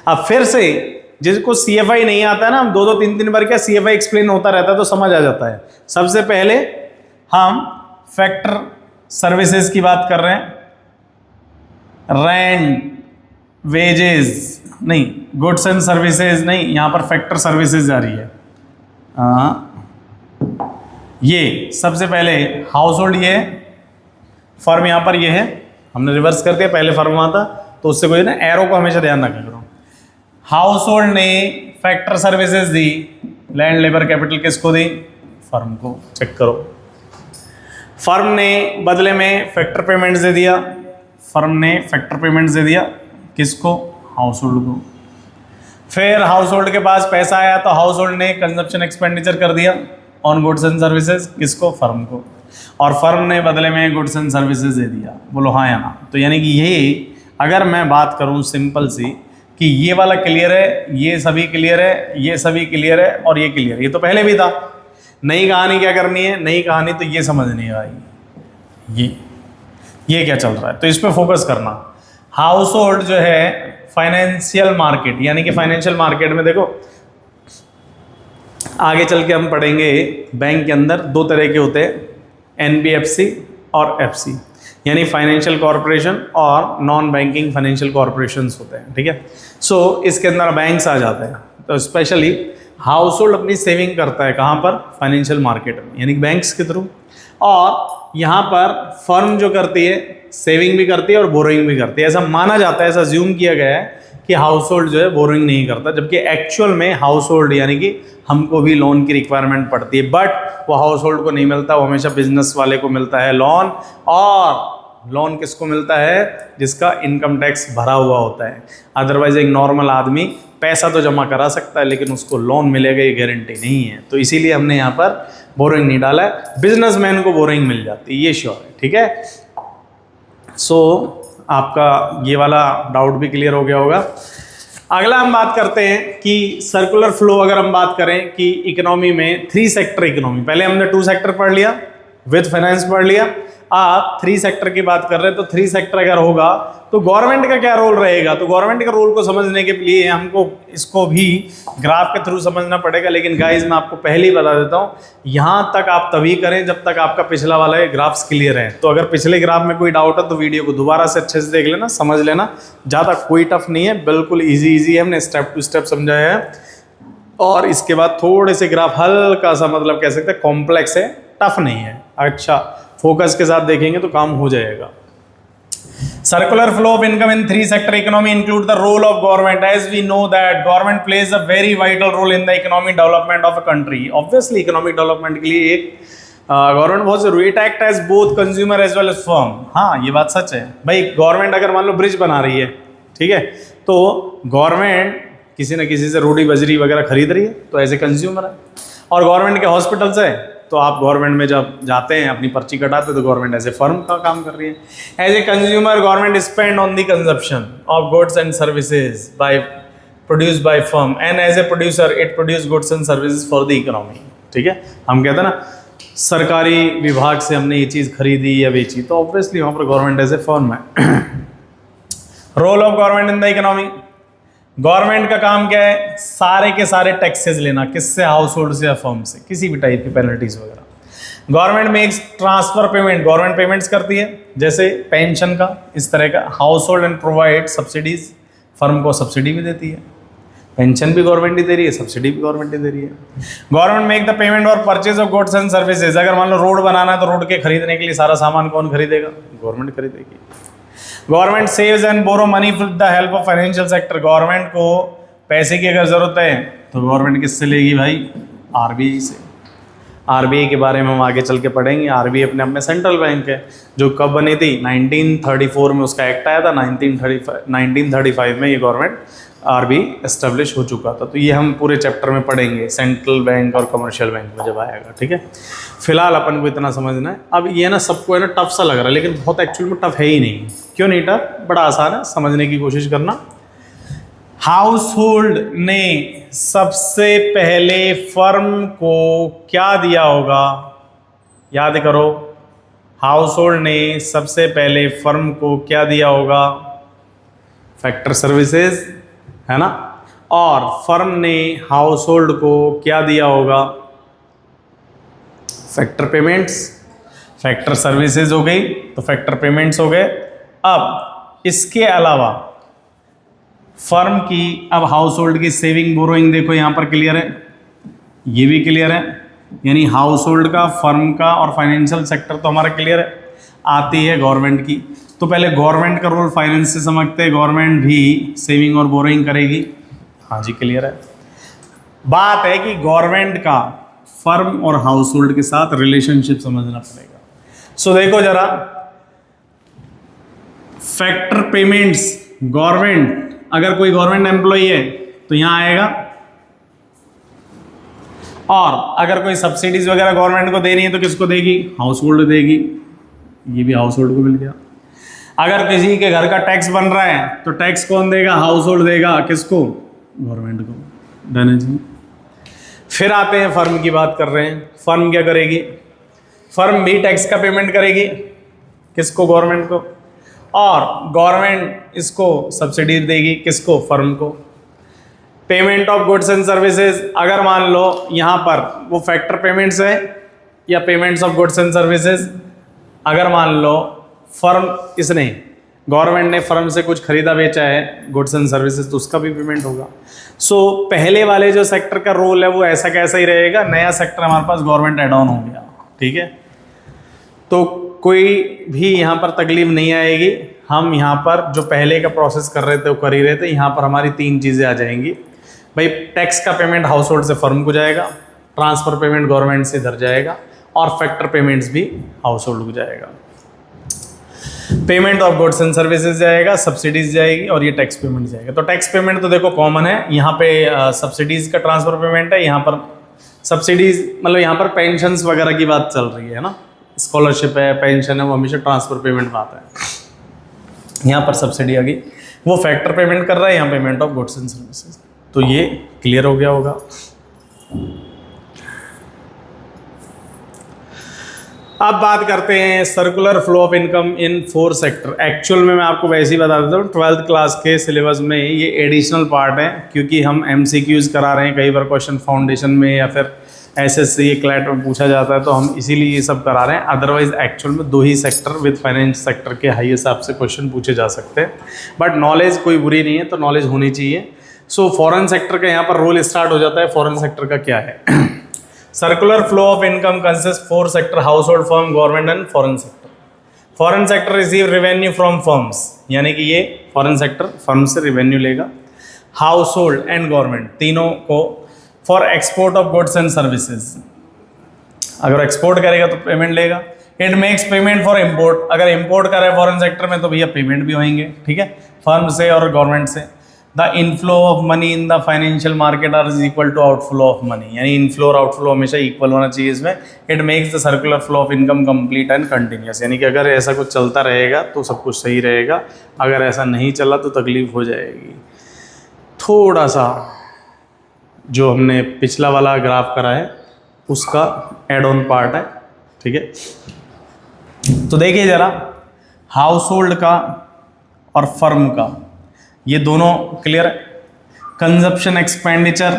अब फिर से जिसको CFI नहीं आता है ना, हम दो तीन बार क्या CFI एक्सप्लेन होता रहता है तो समझ आ जाता है। सबसे पहले हम फैक्टर सर्विसेज की बात कर रहे हैं, रेंट, वेजेस नहीं, गुड्स एंड सर्विसेज नहीं, यहाँ पर फैक्टर सर्विसेज आ रही है। ये सबसे पहले हाउस होल्ड, ये फर्म यहाँ पर ये है, हमने रिवर्स कर दिया, पहले फर्म आता तो उससे कोई ना, एरो को हमेशा ध्यान रखा करो। हाउस होल्ड ने फैक्टर सर्विसेज दी, लैंड, लेबर, कैपिटल किसको दी, फर्म को। चेक करो, फर्म ने बदले में फैक्टर पेमेंट्स दे दिया, फर्म ने फैक्टर पेमेंट्स दे दिया किसको, हाउस होल्ड को। फिर हाउस होल्ड के पास पैसा आया तो हाउस होल्ड ने कंजप्शन एक्सपेंडिचर कर दिया ऑन गुड्स एंड सर्विसेज किसको, फर्म को, और फर्म ने बदले में गुड्स एंड सर्विसेज दे दिया। बोलो हाँ या ना। तो यानी कि ये अगर मैं बात करूं सिंपल सी कि ये वाला क्लियर है, ये सभी क्लियर है, ये सभी क्लियर है और ये क्लियर है, ये तो पहले भी था। नई कहानी क्या करनी है, नई कहानी तो ये समझनी है भाई, ये क्या चल रहा है, तो इस पर फोकस करना। हाउस होल्ड जो है फाइनेंशियल मार्केट, यानी कि फाइनेंशियल मार्केट में देखो आगे चल के हम पढ़ेंगे, बैंक के अंदर दो तरह के होते हैं, NBFC और FC, यानी फाइनेंशियल कॉरपोरेशन और नॉन बैंकिंग फाइनेंशियल कॉरपोरेशंस होते हैं, ठीक है। सो इसके अंदर बैंक्स आ जाते हैं। तो स्पेशली हाउस होल्ड अपनी सेविंग करता है कहाँ पर, फाइनेंशियल मार्केट में, यानी बैंक्स के थ्रू। और यहाँ पर फर्म जो करती है सेविंग भी करती है और बोरोइंग भी करती है। ऐसा माना जाता है, ऐसा ज्यूम किया गया है कि हाउस होल्ड जो है बोरोइंग नहीं करता, जबकि एक्चुअल में हाउस होल्ड यानी कि हमको भी लोन की रिक्वायरमेंट पड़ती है, बट वो हाउस होल्ड को नहीं मिलता, वो हमेशा बिजनेस वाले को मिलता है लोन। और लोन किसको मिलता है, जिसका इनकम टैक्स भरा हुआ होता है। अदरवाइज एक नॉर्मल आदमी पैसा तो जमा करा सकता है लेकिन उसको लोन मिलेगा ये गारंटी नहीं है। तो इसीलिए हमने यहाँ पर बोरोइंग नहीं डाला है, बिजनेसमैन को बोरोइंग मिल जाती है, ये श्योर है, ठीक है। सो आपका ये वाला डाउट भी क्लियर हो गया होगा। अगला हम बात करते हैं कि सर्कुलर फ्लो, अगर हम बात करें कि इकोनॉमी में 3 सेक्टर इकोनॉमी, पहले हमने 2 सेक्टर पढ़ लिया, विद फाइनेंस पढ़ लिया, आप 3 सेक्टर की बात कर रहे हैं। तो 3 सेक्टर अगर होगा तो गवर्नमेंट का क्या रोल रहेगा, तो गवर्नमेंट का रोल को समझने के लिए हमको इसको भी ग्राफ के थ्रू समझना पड़ेगा। लेकिन गाइस मैं आपको पहले ही बता देता हूँ, यहाँ तक आप तभी करें जब तक आपका पिछला वाला ग्राफ्स क्लियर है। तो अगर पिछले ग्राफ में कोई डाउट है तो वीडियो को दोबारा से अच्छे से देख लेना, समझ लेना, ज़्यादा कोई टफ नहीं है, बिल्कुल ईजी है, हमने स्टेप टू स्टेप समझाया है। और इसके बाद थोड़े से ग्राफ हल्का सा मतलब कह सकते हैं कॉम्प्लेक्स है, टफ नहीं है। अच्छा फोकस के साथ देखेंगे तो काम हो जाएगा। Circular flow of income in 3 sector economy include the role of government. As we know that government plays a very vital role in the economic development of a country. Obviously economic development के लिए एक government बहुत जरूरी, it act as both consumer as well as firm. हाँ ये बात सच है भाई, गवर्नमेंट अगर मान लो ब्रिज बना रही है, ठीक है, तो गवर्नमेंट किसी न किसी से रोडी बजरी वगैरह खरीद रही है, तो एज ए कंज्यूमर है। और गवर्नमेंट के हॉस्पिटल्स है, तो आप गवर्नमेंट में जब जाते हैं अपनी पर्ची कटाते हैं तो गवर्नमेंट एज ए फर्म का काम कर रही है। As a consumer government spend on the consumption of goods and services by produce by firm, and as a producer it produce goods and services for the economy. ठीक है, हम कहते हैं ना सरकारी विभाग से हमने ये चीज़ खरीदी या बेची, तो ऑब्वियसली वहाँ पर गवर्नमेंट एज ए फर्म है। Role of government in the economy, government का काम क्या है, सारे के सारे टैक्सेस लेना, किससे, हाउस होल्ड से या फर्म से, किसी भी टाइप की पेनल्टीज वगैरह। Government makes transfer payment, government payments करती है, जैसे पेंशन का, इस तरह का। House hold and provide subsidies, firm को सब्सिडी भी देती है, पेंशन भी गवर्नमेंट ही दे रही है, सब्सिडी भी गवर्नमेंट ही दे रही है। गवर्नमेंट मेक द पेमेंट और purchase of goods and services, अगर मान लो रोड बनाना है तो रोड के खरीदने के लिए सारा सामान कौन खरीदेगा, गवर्नमेंट खरीदेगी। Government saves and borrow money with the help of financial sector, government को पैसे की अगर जरूरत है तो गवर्नमेंट किससे लेगी भाई, आरबीआई से। आरबीआई के बारे में हम आगे चल के पढ़ेंगे। आरबीआई अपने आप में सेंट्रल बैंक है, जो कब बनी थी, 1934 में उसका एक्ट आया था, 1935 में ये गवर्नमेंट आरबीआई एस्टेब्लिश हो चुका था। तो ये हम पूरे चैप्टर में पढ़ेंगे, सेंट्रल बैंक और कमर्शियल बैंक में जब आएगा। ठीक है, फिलहाल अपन को इतना समझना है। अब ये ना सबको है ना टफ सा लग रहा है, लेकिन बहुत एक्चुअल में टफ है ही नहीं। क्यों नहीं टफ, बड़ा आसान है, समझने की कोशिश करना। हाउस होल्ड ने सबसे पहले फर्म को क्या दिया होगा, याद करो, हाउस होल्ड ने सबसे पहले फर्म को क्या दिया होगा, फैक्टर सर्विसेज, है ना। और फर्म ने हाउस होल्ड को क्या दिया होगा, फैक्टर पेमेंट्स। फैक्टर सर्विसेज हो गई तो फैक्टर पेमेंट्स हो गए। अब इसके अलावा फर्म की, अब हाउस होल्ड की सेविंग बोरोइंग देखो यहाँ पर क्लियर है, ये भी क्लियर है, यानी हाउस होल्ड का, फर्म का और फाइनेंशियल सेक्टर तो हमारा क्लियर है। आती है गवर्नमेंट की, तो पहले गवर्नमेंट का रोल फाइनेंस से समझते हैं, गवर्नमेंट भी सेविंग और बोरोइंग करेगी, हाँ जी क्लियर है। बात है कि गवर्नमेंट का फर्म और हाउस होल्ड के साथ रिलेशनशिप समझना पड़ेगा। सो देखो जरा, फैक्टर पेमेंट्स, गवर्नमेंट, अगर कोई गवर्नमेंट एम्प्लॉई है तो यहां आएगा, और अगर कोई सब्सिडीज वगैरह गवर्नमेंट को देनी है तो किसको देगी, हाउस होल्ड देगी, ये भी हाउस होल्ड को मिल गया। अगर किसी के घर का टैक्स बन रहा है तो टैक्स कौन देगा, हाउस होल्ड देगा, किसको, गवर्नमेंट को, डन है जी। फिर आते हैं फर्म की बात कर रहे हैं। फर्म क्या करेगी, फर्म भी टैक्स का पेमेंट करेगी, किसको, गवर्नमेंट को, और गवर्नमेंट इसको सब्सिडी देगी, किसको, फर्म को। Payment of goods and services, अगर मान लो यहाँ पर वो फैक्टर पेमेंट्स है या payments of goods and services, अगर मान लो फर्म, इसने, गवर्नमेंट ने फर्म से कुछ खरीदा बेचा है, गुड्स एंड सर्विसेज, तो उसका भी पेमेंट होगा। सो पहले वाले जो सेक्टर का रोल है वो ऐसा कैसा ही रहेगा, नया सेक्टर हमारे पास गवर्नमेंट एड ऑन हो गया। ठीक है, तो कोई भी यहाँ पर तकलीफ नहीं आएगी। हम यहाँ पर जो पहले का प्रोसेस कर रहे थे वो कर ही रहे थे। यहाँ पर हमारी 3 चीज़ें आ जाएंगी भाई, टैक्स का पेमेंट हाउस होल्ड से फर्म को जाएगा, ट्रांसफर पेमेंट गवर्नमेंट से इधर जाएगा, और फैक्टर पेमेंट्स भी हाउस होल्ड को जाएगा। Payment of goods and services जाएगा, सब्सिडीज जाएगी, और ये टैक्स पेमेंट जाएगा। तो टैक्स पेमेंट तो देखो कॉमन है, यहाँ पे सब्सिडीज का ट्रांसफर पेमेंट है, यहाँ पर सब्सिडीज मतलब यहाँ पर पेंशन्स वगैरह की बात चल रही है ना, स्कॉलरशिप है, पेंशन है, वो हमेशा ट्रांसफर पेमेंट में आता है। यहाँ पर सब्सिडी आ गई। वो फैक्टर पेमेंट कर रहा है, यहाँ payment of goods and services. तो ये क्लियर हो गया होगा। अब बात करते हैं circular flow of income in 4 sector. Actual में मैं आपको वैसे ही बता देता हूँ, 12th क्लास के सिलेबस में ये एडिशनल पार्ट है, क्योंकि हम MCQs करा रहे हैं। कई बार क्वेश्चन फाउंडेशन में या फिर SSC क्लैट में पूछा जाता है, तो हम इसीलिए ये सब करा रहे हैं। अदरवाइज एक्चुअल में 2 ही सेक्टर विद फाइनेंस सेक्टर के हाई हिसाब से क्वेश्चन पूछे जा सकते हैं। बट नॉलेज कोई बुरी नहीं है, तो नॉलेज होनी चाहिए। सो फॉरेन सेक्टर का यहाँ पर रोल स्टार्ट हो जाता है। फॉरेन सेक्टर का क्या है? Circular flow of income consist 4 sector: house hold, firm, government and foreign sector. Foreign sector receive revenue from firms, यानी कि ये फॉरेन सेक्टर फर्म से रेवेन्यू लेगा। हाउस होल्ड एंड गवर्नमेंट तीनों को for export of goods and services, अगर export करेगा तो पेमेंट लेगा। It makes payment for import, अगर इम्पोर्ट करे फॉरेन सेक्टर में तो भैया पेमेंट भी होंगे, ठीक है, फर्म से और गवर्नमेंट से। The inflow of money in the financial market are is equal to outflow of money, यानी इनफ्लो और आउटफ्लो हमेशा इक्वल होना चाहिए इसमें। It makes the circular flow of income complete and continuous, यानी कि अगर ऐसा कुछ चलता रहेगा तो सब कुछ सही रहेगा, अगर ऐसा नहीं चला तो तकलीफ हो जाएगी। थोड़ा सा जो हमने पिछला वाला ग्राफ करा है उसका एड ऑन पार्ट है, ठीक है। तो देखिए ज़रा, हाउस होल्ड का और फर्म का ये दोनों क्लियर है। Consumption expenditure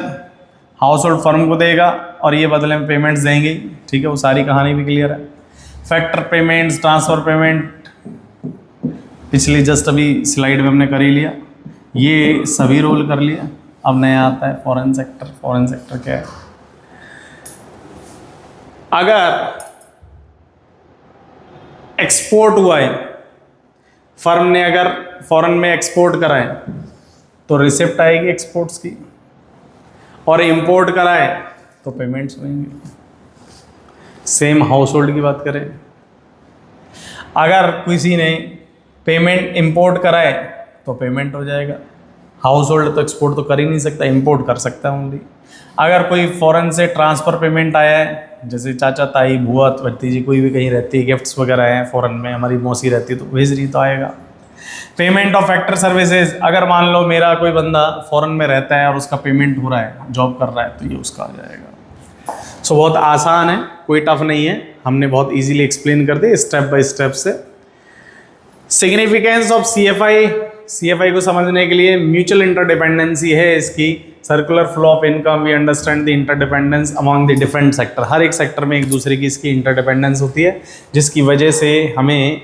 house hold firm को देगा और ये बदले में पेमेंट्स देंगे, ठीक है, वो सारी कहानी भी क्लियर है। फैक्टर पेमेंट्स, ट्रांसफ़र पेमेंट पिछली जस्ट अभी स्लाइड में हमने कर ही लिया, ये सभी रोल कर लिया। अब नया आता है फॉरेन सेक्टर। फॉरेन सेक्टर क्या है? अगर एक्सपोर्ट हुआ है, फर्म ने अगर फॉरेन में एक्सपोर्ट करा है तो रिसिप्ट आएगी एक्सपोर्ट्स की, और इंपोर्ट करा है तो पेमेंट्स होंगे। सेम हाउस होल्ड की बात करें, अगर किसी ने पेमेंट इंपोर्ट करा है तो पेमेंट हो जाएगा। हाउस होल्ड तो एक्सपोर्ट तो कर ही नहीं सकता, इंपोर्ट कर सकता है ओनली। अगर कोई फॉरेन से ट्रांसफ़र पेमेंट आया है, जैसे चाचा ताई बुआ भतीजी कोई भी कहीं रहती है, गिफ्ट्स वगैरह हैं फॉरेन में, हमारी मौसी रहती है तो भेज रही तो आएगा। पेमेंट ऑफ फैक्टर सर्विसेज, अगर मान लो मेरा कोई बंदा फॉरेन में रहता है और उसका पेमेंट हो रहा है, जॉब कर रहा है, तो ये उसका आ जाएगा। सो बहुत आसान है, कोई टफ नहीं है, हमने बहुत ईजीली एक्सप्लेन कर दिया स्टेप बाय स्टेप से। सिग्निफिकेंस ऑफ CFI को समझने के लिए म्यूचुअल इंटरडिपेंडेंसी है इसकी। Circular flow of income, we understand the interdependence among the different sector. हर एक सेक्टर में एक दूसरे की इसकी इंटरडिपेंडेंस होती है, जिसकी वजह से हमें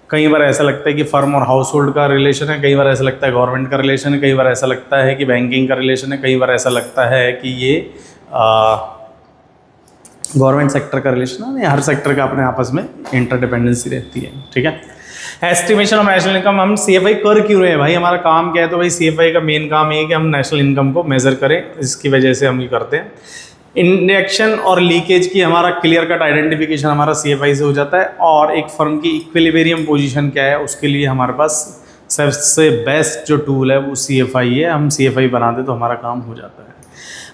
कई बार ऐसा लगता है कि फर्म और हाउस होल्ड का रिलेशन है, कई बार ऐसा लगता है गवर्नमेंट का रिलेशन है, कई बार ऐसा लगता है कि बैंकिंग का रिलेशन है, कई बार ऐसा लगता है कि ये गवर्नमेंट सेक्टर का रिलेशन है। हर सेक्टर का अपने आपस में इंटरडिपेंडेंसी रहती है, ठीक है। एस्टिमेशन ऑफ नेशनल इनकम, हम CFI कर क्यों रहे हैं भाई? हमारा काम क्या है? तो भाई CFI का मेन काम ये है कि हम नेशनल इनकम को मेज़र करें, इसकी वजह से हम ये करते हैं। इंजेक्शन और लीकेज की हमारा क्लियर कट आइडेंटिफिकेशन हमारा CFI से हो जाता है, और एक फर्म की इक्विलिब्रियम पोजीशन क्या है उसके लिए हमारे पास सबसे बेस्ट जो टूल है वो CFI है। हम CFI बना दें तो हमारा काम हो जाता है।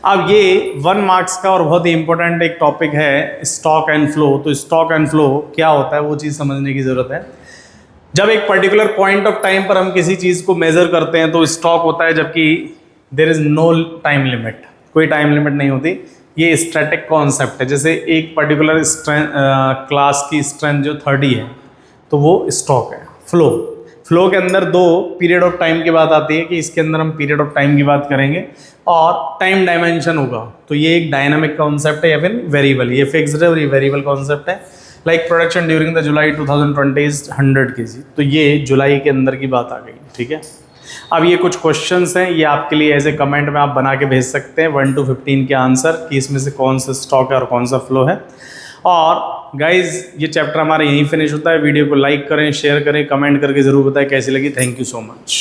अब ये 1 मार्क्स का और बहुत ही इंपॉर्टेंट एक टॉपिक है स्टॉक एंड फ्लो। तो स्टॉक एंड फ्लो क्या होता है वो चीज़ समझने की ज़रूरत है। जब एक पर्टिकुलर पॉइंट ऑफ टाइम पर हम किसी चीज़ को मेज़र करते हैं तो स्टॉक होता है, जबकि there is no time limit, कोई टाइम लिमिट नहीं होती। ये स्टैटिक कॉन्सेप्ट है। जैसे एक पर्टिकुलर क्लास की स्ट्रेंथ जो 30 है तो वो स्टॉक है। फ्लो के अंदर 2 पीरियड ऑफ टाइम की बात आती है कि इसके अंदर हम पीरियड ऑफ टाइम की बात करेंगे और टाइम डायमेंशन होगा। तो ये एक डायनामिक कॉन्सेप्ट है या फिर वेरिएबल, ये फिक्स्ड है और ये वेरिएबल कॉन्सेप्ट है। Like production during the July 2020 100 kg, तो ये जुलाई के अंदर की बात आ गई, ठीक है। अब ये कुछ क्वेश्चंस हैं, ये आपके लिए एज ए कमेंट में आप बना के भेज सकते हैं 1 to 15 के आंसर कि इसमें से कौन सा स्टॉक है और कौन सा फ्लो है। और गाइज ये चैप्टर हमारा यहीं फिनिश होता है। वीडियो को लाइक करें, शेयर करें, कमेंट करके ज़रूर बताएं कैसी लगी। Thank you so much.